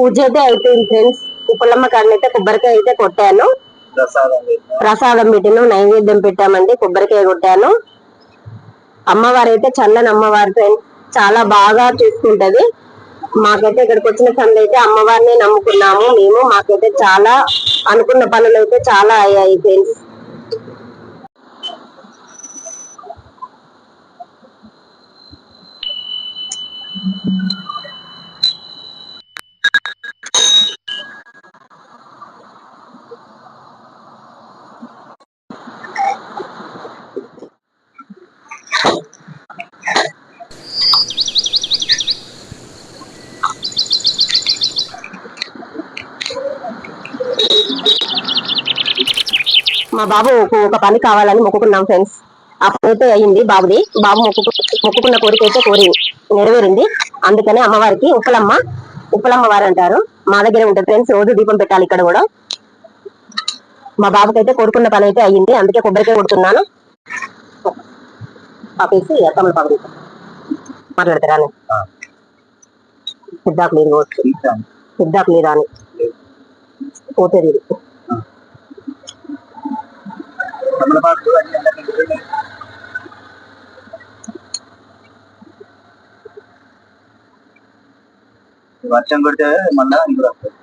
పూజ అయితే అయిపోయింది ఫ్రెండ్స్. ఉప్పలమ్మ కాడనైతే కొబ్బరికాయ అయితే కొట్టాను, ప్రసాదం పెట్టాను, నైవేద్యం పెట్టామండి, కొబ్బరికాయ కొట్టాను. అమ్మవారు అయితే చల్లని అమ్మవారు ఫ్రెండ్స్, చాలా బాగా చూసుకుంటది. మాకైతే ఇక్కడికి వచ్చిన సంది అయితే అమ్మవారిని నమ్ముకున్నాము మేము. మాకైతే చాలా అనుకున్న పనులు అయితే చాలా అయ్యాయి ఫ్రెండ్స్. మా బాబు ఒక పని కావాలని మొక్కుకున్నాం ఫ్రెండ్స్. ఆ పని అయితే అయ్యింది బాబుది. బాబు మొక్కుకున్న కోరిక అయితే నెరవేరింది. అందుకనే అమ్మవారికి ఉప్పలమ్మ వారు అంటారు, మా దగ్గర ఉంటుంది ఫ్రెండ్స్. రోజు దీపం పెట్టాలి ఇక్కడ కూడా. మా బాబుకి అయితే కోరుకున్న పని అయితే అయ్యింది, అందుకే కొబ్బరికాయ కొడుతున్నాను. పాపేసి తమిళ పాప మాట్లాడతారా అని సిద్ధాకు నీరు సిద్ధాకు నీరు అని పోతుంది. వర్షం కొడితే మళ్ళా ఇందులో వస్తుంది.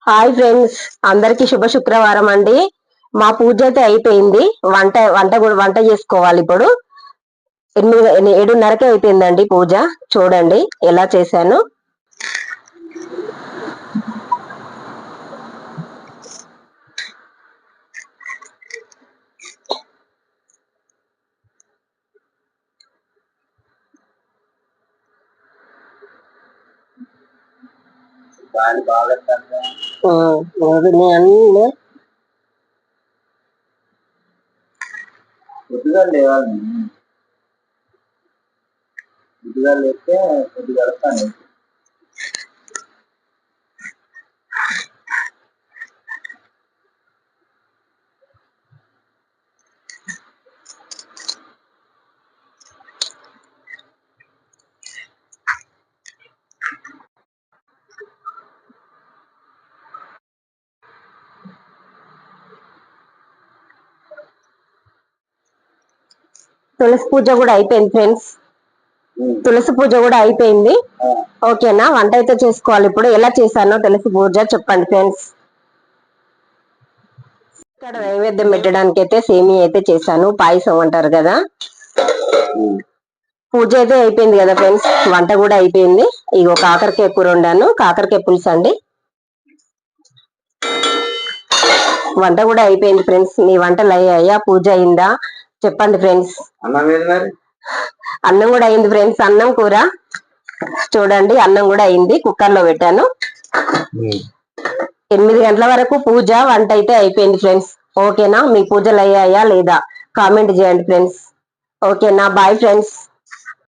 హాయ్ ఫ్రెండ్స్, అందరికి శుభ శుక్రవారం అండి. మా పూజ అయితే అయిపోయింది. వంట చేసుకోవాలి ఇప్పుడు. 7:30కే అయిపోయిందండి పూజ. చూడండి ఎలా చేశాను. పొద్దుగా లేవాలి, పొద్దుగా లేస్తే కొద్దిగా వెళ్తాను. తులసి పూజ కూడా అయిపోయింది ఫ్రెండ్స్. తులసి పూజ కూడా అయిపోయింది. ఓకేనా, వంట అయితే చేసుకోవాలి ఇప్పుడు. ఎలా చేశానో తులసి పూజ చెప్పండి ఫ్రెండ్స్. ఇక్కడ నైవేద్యం పెట్టడానికి అయితే సేమియా అయితే చేశాను, పాయసం అంటారు కదా. పూజ అయితే అయిపోయింది కదా ఫ్రెండ్స్, వంట కూడా అయిపోయింది. ఇగో కాకరకాయ కూర వండాను, కాకరకాయ పులుసు అండి. వంట కూడా అయిపోయింది ఫ్రెండ్స్. మీ వంటలు అయ్యాయా? పూజ అయిందా చెప్పండి ఫ్రెండ్స్. అన్నం కూడా అయింది ఫ్రెండ్స్. అన్నం కూర చూడండి, అన్నం కూడా అయింది, కుక్కర్ లో పెట్టాను. 8 గంటల వరకు పూజ, వంట అయితే అయిపోయింది ఫ్రెండ్స్. ఓకేనా, మీ పూజలు అయ్యాయా లేదా కామెంట్ చేయండి ఫ్రెండ్స్. ఓకేనా, బాయ్ ఫ్రెండ్స్.